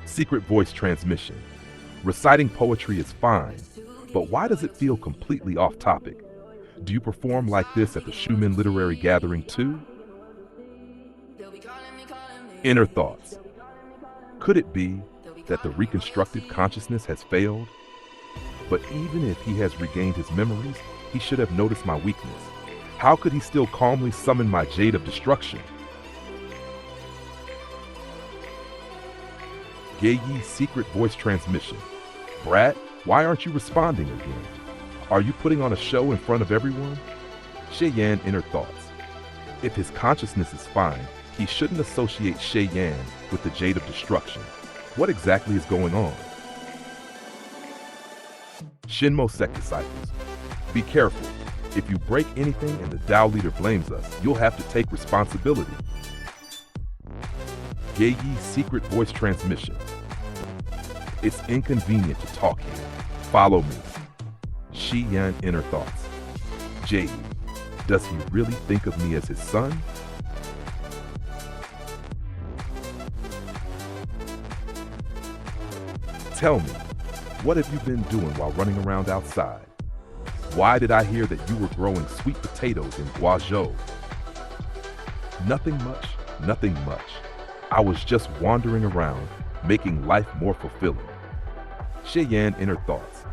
Secret voice transmission. Reciting poetry is fine, but why does it feel completely off topic? Do you perform like this at the Schumann Literary Gathering too? Inner thoughts. Could it be that the reconstructed consciousness has failed? But even if he has regained his memories, he should have noticed my weakness. How could he still calmly summon my jade of destruction? Geyi's secret voice transmission. Brat, why aren't you responding again? Are you putting on a show in front of everyone? Xie Yan inner thoughts. If his consciousness is fine, he shouldn't associate Xie Yan with the jade of destruction. What exactly is going on? Shinmo sect disciples. Be careful. If you break anything and the Tao leader blames us, you'll have to take responsibility. Geyi's secret voice transmission. It's inconvenient to talk here. Follow me. Xie Yan inner thoughts. Jade, does he really think of me as his son? Tell me, what have you been doing while running around outside? Why did I hear that you were growing sweet potatoes in Guangzhou? Nothing much, nothing much. I was just wandering around, making life more fulfilling. Xie Yan inner thoughts.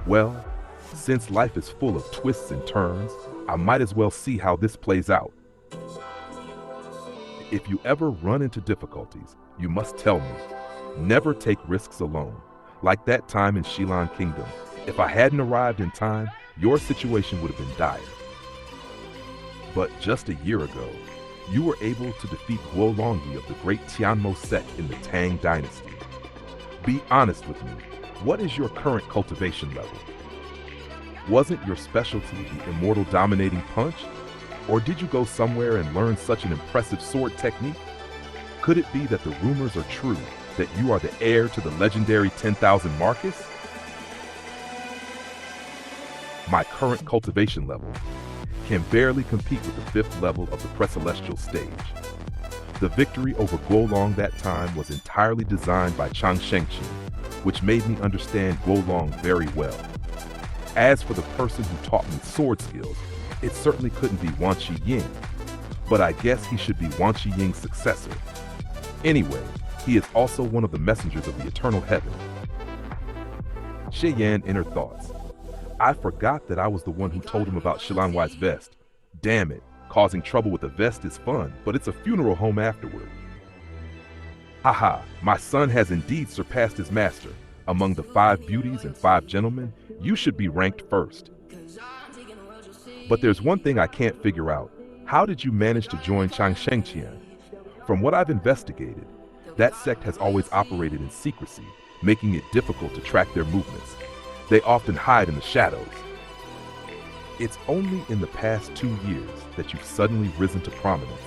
Well, since life is full of twists and turns, I might as well see how this plays out. If you ever run into difficulties, you must tell me. Never take risks alone. Like that time in Xilan Kingdom, if I hadn't arrived in time, your situation would have been dire. But just a year ago, you were able to defeat Guo Longyi of the great Tianmo sect in the Tang dynasty. Be honest with me, what is your current cultivation level? Wasn't your specialty the immortal dominating punch? Or did you go somewhere and learn such an impressive sword technique? Could it be that the rumors are true, that you are the heir to the legendary 10,000 Marcus? My current cultivation level can barely compete with the 5th level of the Precelestial stage. The victory over Guolong that time was entirely designed by Chang Shengqin, which made me understand Guolong very well. As for the person who taught me sword skills, it certainly couldn't be Wan Qiying, but I guess he should be Wan Qiying's successor. Anyway, he is also one of the messengers of the eternal heaven. Xie Yan inner thoughts. I forgot that I was the one who told him about Shilanwai's vest. Damn it, causing trouble with a vest is fun, but it's a funeral home afterward. Haha, my son has indeed surpassed his master. Among the 5 beauties and 5 gentlemen, you should be ranked first. But there's one thing I can't figure out. How did you manage to join Chang Shengqian? From what I've investigated, that sect has always operated in secrecy, making it difficult to track their movements. They often hide in the shadows. It's only in the past 2 years that you've suddenly risen to prominence,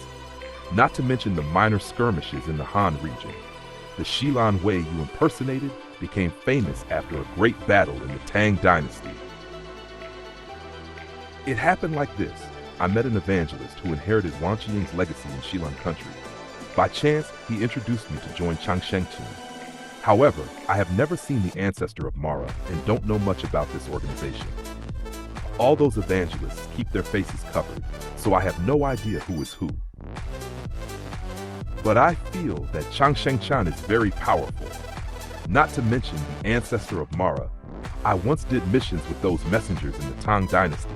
not to mention the minor skirmishes in the Han region. The Xilan Wei you impersonated became famous after a great battle in the Tang dynasty. It happened like this. I met an evangelist who inherited Wan Qiying's legacy in Xilan country. By chance, he introduced me to join Chang Shengqin. However, I have never seen the ancestor of Mara and don't know much about this organization. All those evangelists keep their faces covered, so I have no idea who is who. But I feel that Chang Shengqian is very powerful. Not to mention the ancestor of Mara. I once did missions with those messengers in the Tang dynasty,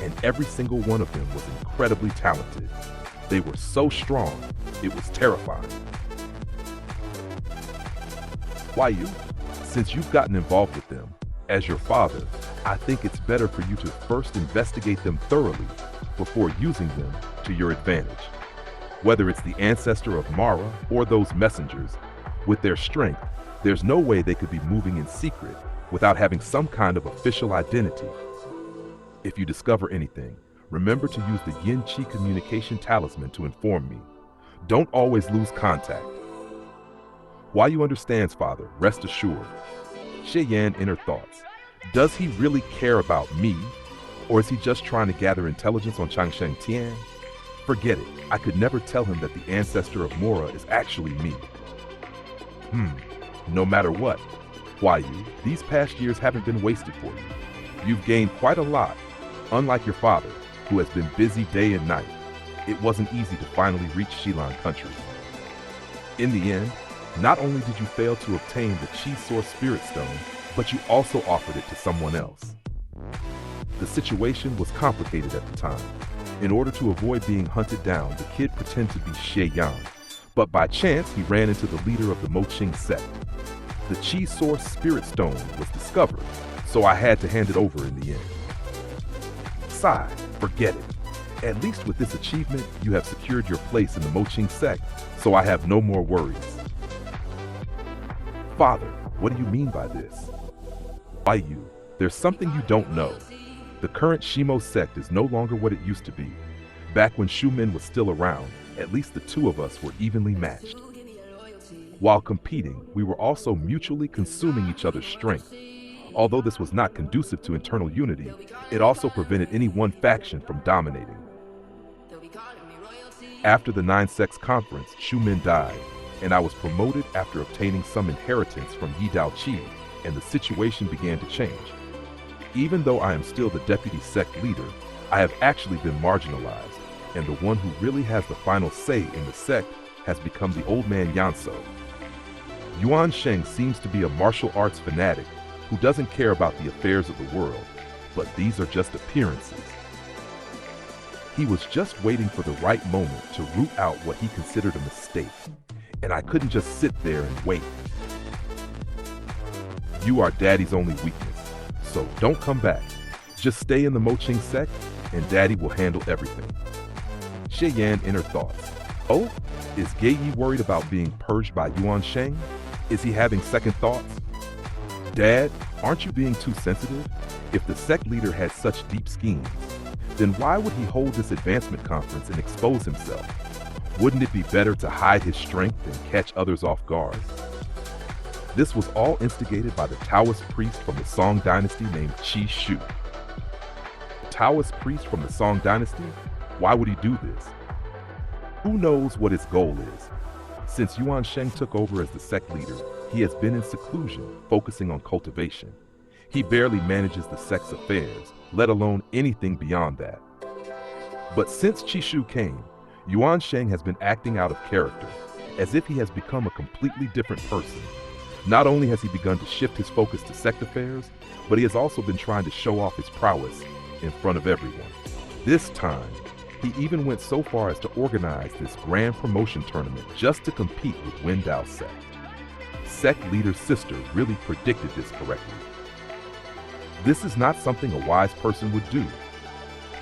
and every single one of them was incredibly talented. They were so strong, it was terrifying. Why you? Since you've gotten involved with them, as your father, I think it's better for you to first investigate them thoroughly before using them to your advantage. Whether it's the ancestor of Mara or those messengers, with their strength, there's no way they could be moving in secret without having some kind of official identity. If you discover anything, remember to use the Yin Qi communication talisman to inform me. Don't always lose contact. While you understands, Father, rest assured. Xie Yan inner thoughts. Does he really care about me? Or is he just trying to gather intelligence on Chang Shengqian? Forget it. I could never tell him that the ancestor of Mora is actually me. no matter what. Why you? These past years haven't been wasted for you. You've gained quite a lot. Unlike your father, who has been busy day and night, it wasn't easy to finally reach Xie Yan country. In the end, not only did you fail to obtain the Chi Source Spirit Stone, but you also offered it to someone else. The situation was complicated at the time. In order to avoid being hunted down, the kid pretended to be Xie Yan, but by chance he ran into the leader of the Moqing sect. The Chi Source Spirit Stone was discovered, so I had to hand it over in the end. Sigh, forget it. At least with this achievement, you have secured your place in the Moqing sect, so I have no more worries. Father, what do you mean by this? Why you? There's something you don't know. The current Shimo sect is no longer what it used to be. Back when Shumin was still around, at least the two of us were evenly matched. While competing, we were also mutually consuming each other's strength. Although this was not conducive to internal unity, it also prevented any one faction from dominating. After the Nine Sects Conference, Shumin died, and I was promoted after obtaining some inheritance from Yi Dao Qi, and the situation began to change. Even though I am still the deputy sect leader, I have actually been marginalized, and the one who really has the final say in the sect has become the old man Yanso. Yuan Sheng seems to be a martial arts fanatic who doesn't care about the affairs of the world, but these are just appearances. He was just waiting for the right moment to root out what he considered a mistake, and I couldn't just sit there and wait. You are Daddy's only weakness, so don't come back. Just stay in the Moqing sect, and Daddy will handle everything. Xie Yan inner thoughts. Oh, is Gei Yi worried about being purged by Yuan Sheng? Is he having second thoughts? Dad, aren't you being too sensitive? If the sect leader had such deep schemes, then why would he hold this advancement conference and expose himself? Wouldn't it be better to hide his strength and catch others off guard? This was all instigated by the Taoist priest from the Song dynasty named Qi Shu. The Taoist priest from the Song dynasty? Why would he do this? Who knows what his goal is? Since Yuan Sheng took over as the sect leader, he has been in seclusion, focusing on cultivation. He barely manages the sect's affairs, let alone anything beyond that. But since Qi Shu came, Yuan Sheng has been acting out of character, as if he has become a completely different person. Not only has he begun to shift his focus to sect affairs, but he has also been trying to show off his prowess in front of everyone. This time, he even went so far as to organize this grand promotion tournament just to compete with Wendao sect. Sect leader's sister really predicted this correctly. This is not something a wise person would do.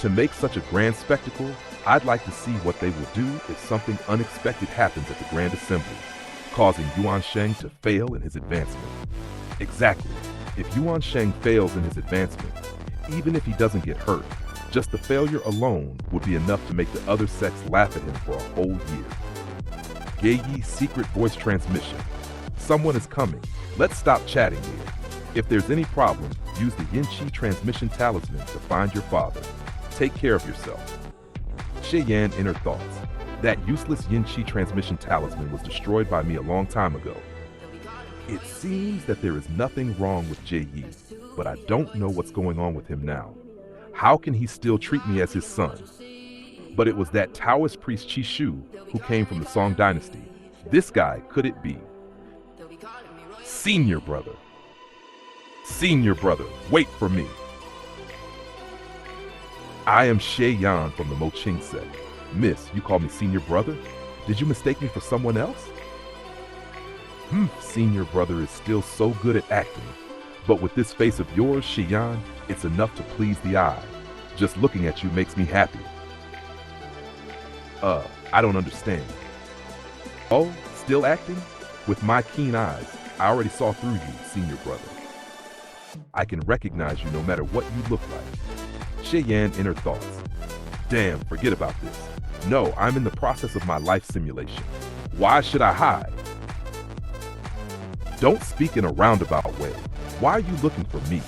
To make such a grand spectacle, I'd like to see what they will do if something unexpected happens at the Grand Assembly, causing Yuan Sheng to fail in his advancement. Exactly. If Yuan Sheng fails in his advancement, even if he doesn't get hurt, just the failure alone would be enough to make the other sects laugh at him for a whole year. Gei Yi's secret voice transmission. Someone is coming. Let's stop chatting here. If there's any problem, use the Yin Qi transmission talisman to find your father. Take care of yourself. Xie Yan inner thoughts. That useless Yin Qi transmission talisman was destroyed by me a long time ago. It seems that there is nothing wrong with Jie Yi, but I don't know what's going on with him now. How can he still treat me as his son? But it was that Taoist priest Qi Shu who came from the Song dynasty. This guy, could it be? Senior brother. Senior brother, wait for me. I am Xie Yan from the Moqing sect. Miss, you call me senior brother? Did you mistake me for someone else? Senior brother is still so good at acting. But with this face of yours, Xie Yan, it's enough to please the eye. Just looking at you makes me happy. I don't understand. Oh, still acting? With my keen eyes, I already saw through you, senior brother. I can recognize you no matter what you look like. Xie Yan inner thoughts. Damn, forget about this. No, I'm in the process of my life simulation. Why should I hide? Don't speak in a roundabout way. Why are you looking for me?